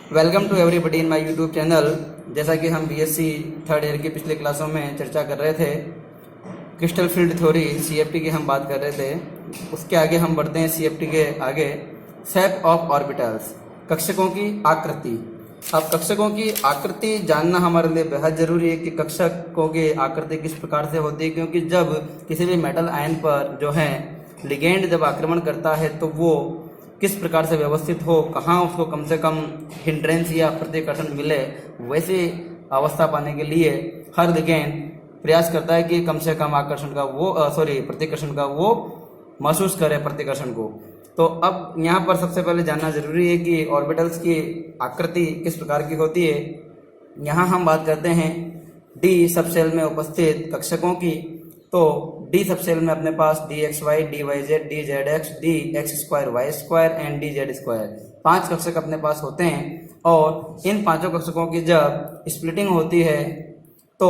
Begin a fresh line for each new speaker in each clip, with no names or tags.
Welcome to everybody in my YouTube channel. जैसा कि हम बीएससी थर्ड ईयर की पिछले क्लासों में चर्चा कर रहे थे, क्रिस्टल फील्ड थ्योरी सीएफटी की हम बात कर रहे थे। उसके आगे हम बढ़ते हैं सीएफटी के आगे, शेप ऑफ ऑर्बिटल्स, कक्षकों की आकृति। अब कक्षकों की आकृति जानना हमारे लिए बेहद जरूरी है कि कक्षकों की आकृति किस प्रकार से होती है, क्योंकि जब किसी भी मेटल आयन पर जो है लिगेंड जब आक्रमण करता है तो वो किस प्रकार से व्यवस्थित हो, कहाँ उसको कम से कम हिंड्रेंस या प्रतिकर्षण मिले, वैसी अवस्था पाने के लिए हर लिगेंड प्रयास करता है कि कम से कम आकर्षण का वो प्रतिकर्षण का वो महसूस करे प्रतिकर्षण को। तो अब यहाँ पर सबसे पहले जानना जरूरी है कि ऑर्बिटल्स की आकृति किस प्रकार की होती है। यहाँ हम बात करते हैं डी सबसेल में उपस्थित कक्षकों की। तो डी सबसेल में अपने पास D x Y, D Y Z, D Z X, D x square Y square and D Z square, 5 कक्षक अपने पास होते हैं। और इन पांचों कक्षकों की जब स्प्लिटिंग होती है तो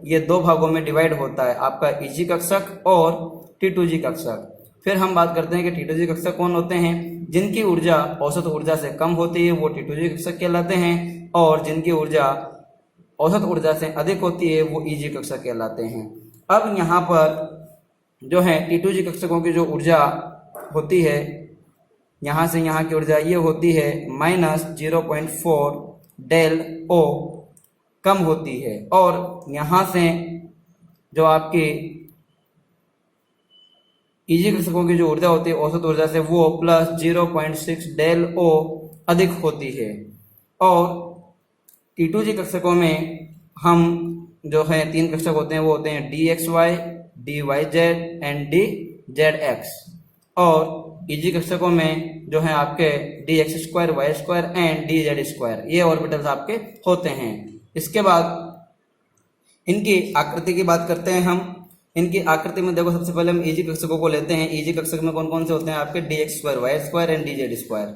ये 2 भागों में डिवाइड होता है, आपका ईजी कक्षक और टी2जी कक्षक। फिर हम बात करते हैं कि टी2जी कक्षक कौन होते हैं। जिनकी ऊर्जा औसत ऊर्जा से कम होती है वो टी2जी कक्षक कहलाते हैं, और जिनकी ऊर्जा औसत ऊर्जा से अधिक होती है वो ईजी कक्षक कहलाते हैं। अब यहाँ पर जो है टी2जी कक्षकों की जो ऊर्जा होती है, यहाँ से यहाँ की ऊर्जा ये होती है -0.4 डेल ओ कम होती है, और यहाँ से जो आपकी ईजी कक्षकों की जो ऊर्जा होती है औसत ऊर्जा से वो +0.6 डेल ओ अधिक होती है। और टी2जी कक्षकों में हम जो है 3 कक्षक होते हैं, वो होते हैं d x Y, D Y z and D Z x. और ईजी कक्षकों में जो है आपके d x square Y square and D Z square, ये ऑर्बिटल्स आपके होते हैं। इसके बाद इनकी आकृति की बात करते हैं हम। इनकी आकृति में देखो, सबसे पहले हम ईजी कक्षकों को लेते हैं। ईजी कक्षक में कौन कौन से होते हैं आपके d x square Y square and D Z square.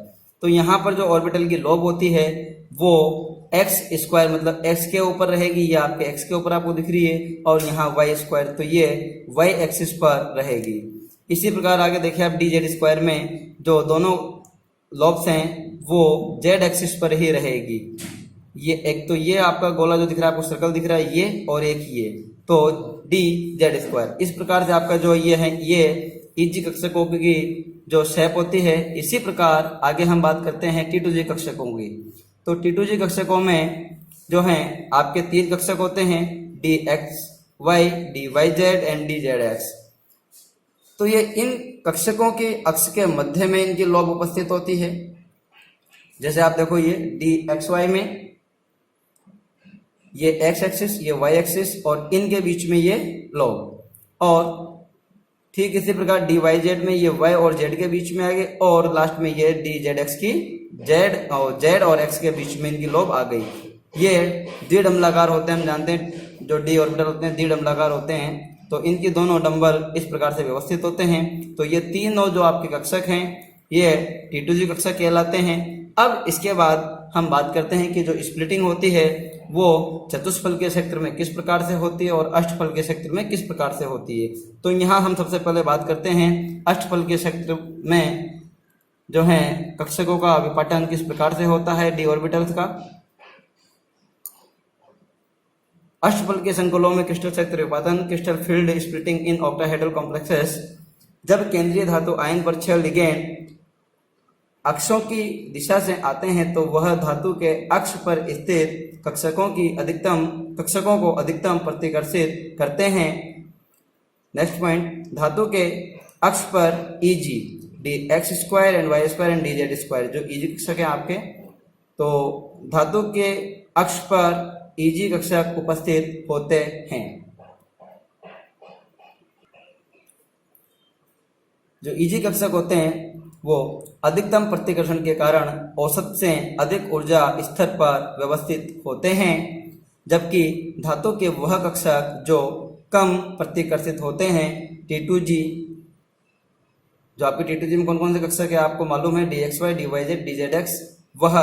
तो यहाँ पर जो ऑर्बिटल की लोब होती है वो एक्स स्क्वायर मतलब एक्स के ऊपर रहेगी, ये आपके एक्स के ऊपर आपको दिख रही है, और यहाँ वाई स्क्वायर तो ये वाई एक्सिस पर रहेगी। इसी प्रकार आगे देखिए आप डी जेड स्क्वायर में जो दोनों लोब्स हैं वो जेड एक्सिस पर ही रहेगी। ये एक तो ये आपका गोला जो दिख रहा है आपको सर्कल दिख रहा है ये, और एक ये, तो डी जेड स्क्वायर। इस प्रकार से आपका जो ये है ये ईजी कक्षकों की जो शेप होती है। इसी प्रकार आगे हम बात करते हैं टी2जी कक्षकों की। तो टी2जी कक्षकों में जो है आपके 3 कक्षक होते हैं, d x Y, D Y z and D Z x. तो ये इन कक्षकों के अक्ष के मध्य में इनकी लोब उपस्थित होती है। जैसे आप देखो ये डी एक्स वाई में ये एक्स एक्सिस, ये वाई एक्सिस, और इनके बीच में ये लोब। और ठीक इसी प्रकार डी वाई जेड में ये वाई और जेड के बीच में आ गए, और लास्ट में ये डी जेड एक्स की जेड और एक्स के बीच में इनकी लोब आ गई। ये द्विडंबलाकार होते हैं, हम जानते हैं जो डी ऑर्बिटल होते हैं द्विडंबलाकार होते हैं। तो इनकी दोनों डंबल इस प्रकार से व्यवस्थित होते हैं। तो ये तीनों जो आपके कक्षक हैं ये टी2जी कक्षक कहलाते हैं। अब इसके बाद हम बात करते हैं कि जो स्प्लिटिंग होती है वो चतुष्फल के क्षेत्र में किस प्रकार से होती है और अष्टफल के क्षेत्र में किस प्रकार से होती है। तो यहाँ हम सबसे पहले बात करते हैं अष्टफल के क्षेत्र में जो है कक्षकों का विपाटन किस प्रकार से होता है डी ऑर्बिटल्स का। अष्टफल के संकुलों में क्रिस्टल क्षेत्र विपाटन, crystal field splitting in octahedral complexes. जब केंद्रीय धातु आयन पर 6 लिगेंड अक्षों की दिशा से आते हैं तो वह धातु के अक्ष पर स्थित कक्षकों को अधिकतम प्रतिकर्षित करते हैं। नेक्स्ट पॉइंट, धातु के अक्ष पर e g d x square and y square and D Z square, जो ईजी कक्षक है आपके, तो धातु के अक्ष पर ईजी कक्षक उपस्थित होते हैं। जो ईजी कक्षक होते हैं वो अधिकतम प्रतिकर्षण के कारण औसत से अधिक ऊर्जा स्तर पर व्यवस्थित होते हैं, जबकि धातु के वह कक्षक जो कम प्रतिकर्षित होते हैं टी2जी, जो आपके टी2जी में कौन कौन से कक्षक है आपको मालूम है, d x Y, D Y Z, D Z x, वह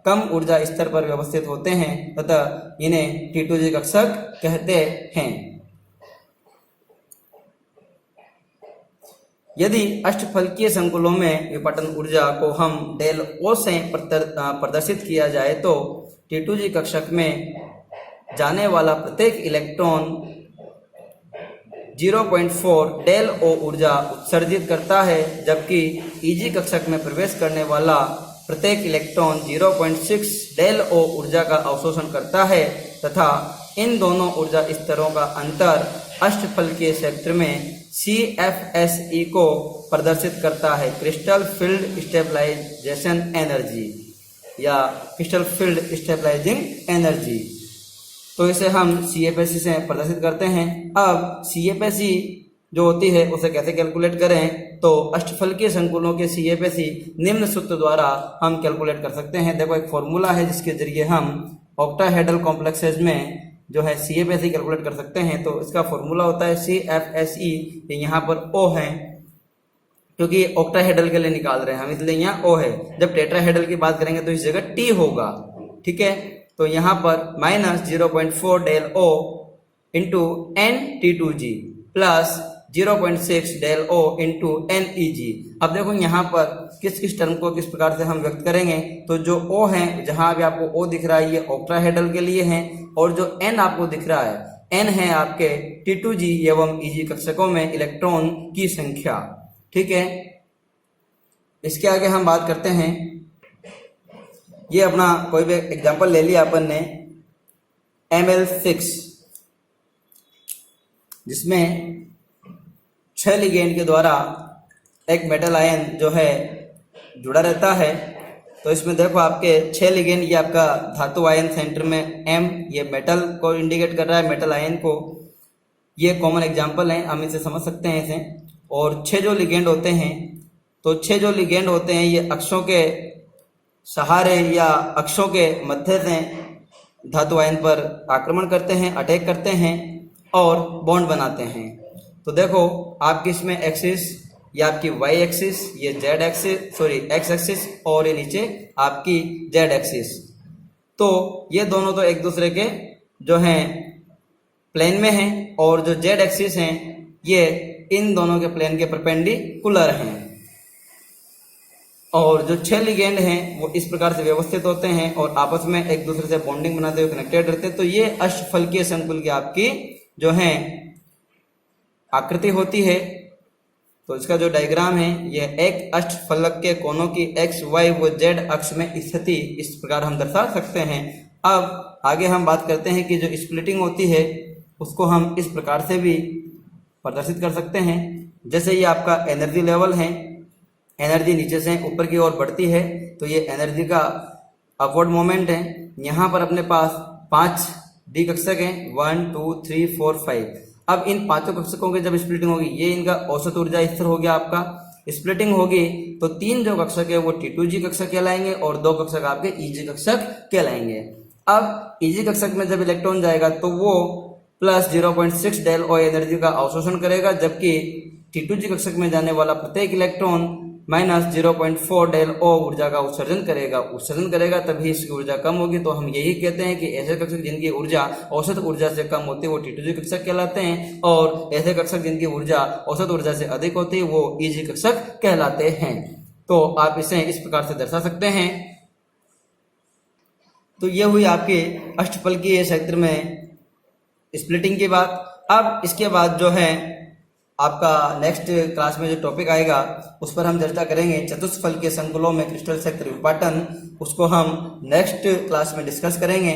कम ऊर्जा स्तर पर व्यवस्थित होते हैं तथा इन्हें टी2जी कक्षक कहते हैं। यदि अष्टफलकीय संकुलों में विपाटन ऊर्जा को हम डेल ओ से प्रदर्शित किया जाए तो T2G कक्षक में जाने वाला प्रत्येक इलेक्ट्रॉन 0.4 डेल ओ ऊर्जा उत्सर्जित करता है, जबकि EG कक्षक में प्रवेश करने वाला प्रत्येक इलेक्ट्रॉन 0.6 डेल ओ ऊर्जा का अवशोषण करता है तथा इन दोनों ऊर्जा स्तरों का अंतर अष्टफलकीय क्षेत्र में CFSE को प्रदर्शित करता है, क्रिस्टल फील्ड स्टेबलाइजेशन एनर्जी या क्रिस्टल फील्ड स्टेबलाइजिंग एनर्जी। तो इसे हम CFSE से प्रदर्शित करते हैं। अब CFSE जो होती है उसे कैसे कैलकुलेट करें, तो अष्टफलकीय संकुलों के CFSE निम्न सूत्र द्वारा हम कैलकुलेट कर सकते हैं। देखो एक फॉर्मूला है जिसके जरिए हम ऑक्टाहेड्रल कॉम्प्लेक्सेस में जो है CFSE कैलकुलेट कर सकते हैं। तो इसका फॉर्मूला होता है CFSE, यहाँ पर O है क्योंकि ऑक्टाहेड्रल के लिए निकाल रहे हैं हम, इसलिए यहाँ O है। जब टेट्राहेड्रल की बात करेंगे तो इस जगह T होगा, ठीक है। तो यहाँ पर minus 0.4 del O into NT2G plus 0.6 del O into NEG। अब देखो यहाँ पर किस किस टर्म को किस प्रकार से हम व्यक्त करेंगे, तो जो O है, जहाँ भी आपको O दिख रहा है, ये ऑक्टाहेड्रल के लिए है, और जो N आपको दिख रहा है, N है आपके T2G एवं EG कक्षकों में इलेक्ट्रॉन की संख्या, ठीक है। इसके आगे हम बात करते हैं, ये अपना कोई भी एग्जांपल ले लिया अपन ने Ml6, जिसमें 6 लिगेंड के द्वारा एक मेटल आयन जो है जुड़ा रहता है। तो इसमें देखो आपके 6 लिगेंड, ये आपका धातु आयन सेंटर में M, ये मेटल को इंडिकेट कर रहा है, मेटल आयन को। ये कॉमन एग्जांपल है, हम इसे समझ सकते हैं इसे। और 6 जो लिगेंड होते हैं, तो 6 जो लिगेंड होते हैं ये अक्षों के सहारे या अक्षों के मध्य से धातु आयन पर आक्रमण करते हैं, अटैक करते हैं और बॉन्ड बनाते हैं। तो देखो आपकी इसमें एक्सिस, ये आपकी वाई एक्सिस, ये Z axis, sorry x axis, और ये नीचे आपकी जेड एक्सिस। तो ये दोनों तो एक दूसरे के जो हैं प्लेन में हैं, और जो जेड एक्सिस हैं ये इन दोनों के प्लेन के परपेंडिकुलर हैं। और जो 6 लिगेंड हैं वो इस प्रकार से व्यवस्थित होते हैं और आपस में एक दूसरे से बॉन्डिंग बनाते हुए कनेक्टेड रहते हैं। तो ये अष्टफलकीय संकुल की आपकी जो है आकृति होती है। तो इसका जो डायग्राम है, ये एक अष्टफलक के कोनों की एक्स, वाई व जेड अक्ष में स्थिति इस प्रकार हम दर्शा सकते हैं। अब आगे हम बात करते हैं कि जो स्प्लिटिंग होती है उसको हम इस प्रकार से भी प्रदर्शित कर सकते हैं। जैसे ये आपका एनर्जी लेवल है, एनर्जी नीचे से ऊपर की ओर बढ़ती है, तो ये एनर्जी का अपवर्ड मोमेंट है। यहाँ पर अपने पास 5 डी कक्षक हैं, 1 2 3 4 5। अब इन 5 कक्षकों की जब स्प्लिटिंग होगी, ये इनका औसत ऊर्जा स्तर हो गया आपका। स्प्लिटिंग होगी तो 3 जो कक्षक है वो T2G कक्षक कहलाएंगे और 2 कक्षक आपके EG कक्षक कहलाएंगे। अब EG कक्षक में जब इलेक्ट्रॉन जाएगा तो वो प्लस 0.6 डेल O एनर्जी का अवशोषण करेगा, जबकि T2G कक्षक में जाने वाला प्रत्येक इलेक्ट्रॉन माइनस 0.4 डेल O ऊर्जा का उत्सर्जन करेगा तभी इसकी ऊर्जा कम होगी। तो हम यही कहते हैं कि ऐसे कक्षक जिनकी ऊर्जा औसत ऊर्जा से कम होती है वो T2G कक्षक कहलाते हैं, और ऐसे कक्षक जिनकी ऊर्जा औसत ऊर्जा से अधिक होती है वो EG कक्षक कहलाते हैं। तो आप इसे इस प्रकार से दर्शा सकते हैं। तो ये हुई आपके अष्टफलकीय क्षेत्र में स्प्लिटिंग की बात। अब इसके बाद जो है आपका नेक्स्ट क्लास में जो टॉपिक आएगा उस पर हम चर्चा करेंगे चतुष्फलकीय संकुलों में क्रिस्टल क्षेत्र विपाटन। उसको हम नेक्स्ट क्लास में डिस्कस करेंगे।